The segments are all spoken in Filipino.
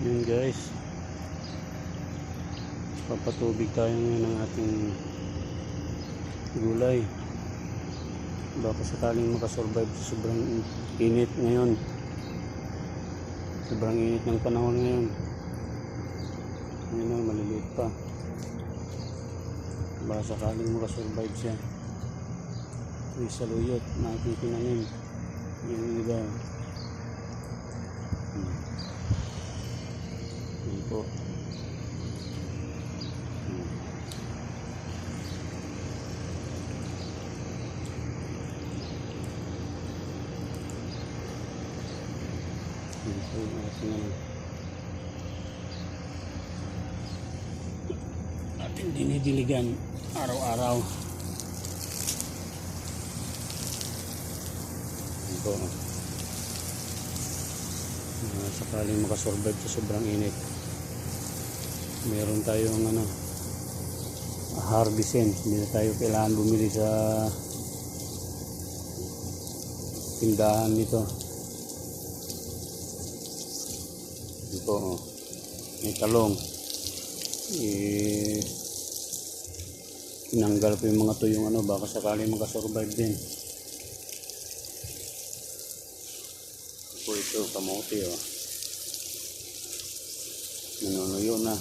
Yun guys, papatubig tayo ngayon ng ating gulay. Baka sakaling makasurvive sa sobrang init ngayon. Sobrang init ng panahon ngayon. Ngayon na, maliliit pa. Baka sakaling makasurvive siya. May saluyot na ating tinanim. Yung iba. Yan po. Yan po yung ating dinidiligan araw-araw. Yan po. Sakaling makasurvive sa sobrang init, meron tayong harvestin. Hindi na tayo kailangan bumili sa tindahan nito. Ito, may talong. Tinanggal ko yung mga tuyong baka sakaling makasurvive din. Ito, kamote nanunuyo na.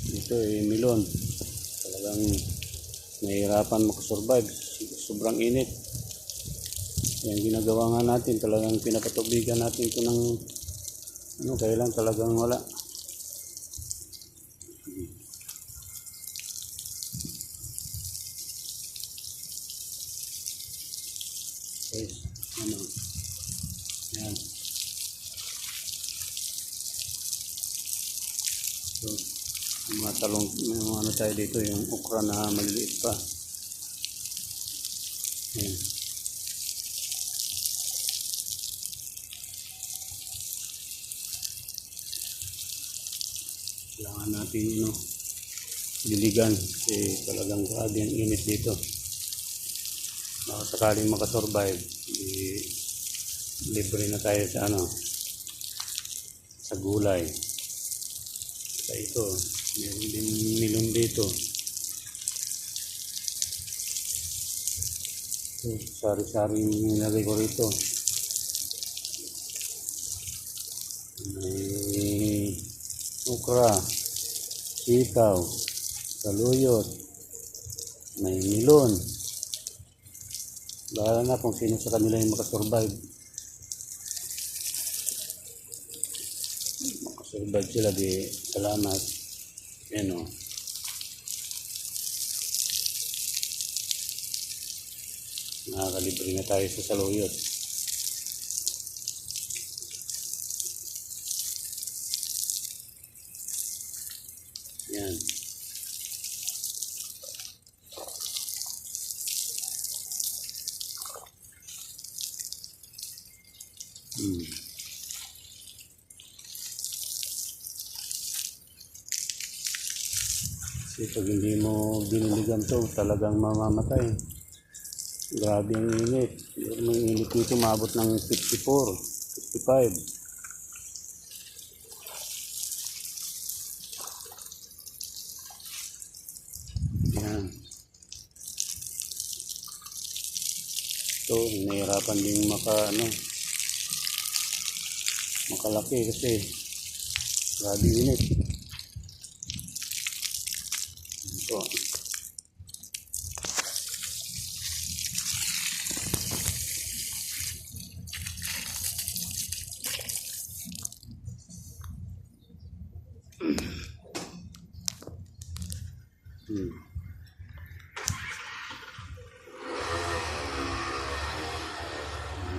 Ito melon, talagang nahihirapan makasurvive, sobrang init. Yan ginagawa nga natin, talagang pinapatubigan natin ito ng kailan talagang wala. Guys, yan. So, yung mga talong, may mga tayo dito, yung okra na maliliit pa. Yan. Kailangan natin diligan kasi talagang grabe ang init dito. Baka sakaling makasurvive, libre na tayo sa sa gulay. Sa ito, meron din melon dito. So, sari-sari nilagay ko rito. May okra, sitaw, saluyot, may melon. Bahala na kung sino sa kanila yung makasurvive. Makasurvive sila, di salamat. Yan nakakalibre na tayo sa saluyot. Yan. Kasi pag hindi mo biniligan to, talagang mamamatay. Grabe ang init. May init dito, maabot ng 54, 55. Yan. So, nahihirapan din makalaki kasi grabe init. Ito.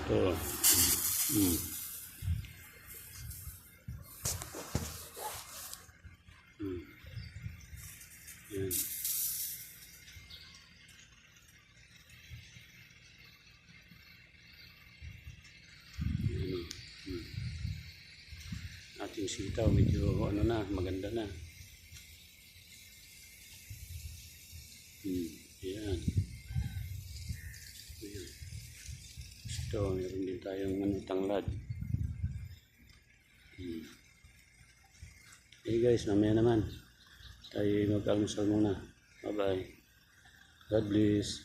Ito. Yan. Ating sitaw medyo maganda na. Yan. Ito, meron din tayong tanglad. Okay guys, mamaya naman tayo mag-almusal muna. Bye bye. God bless.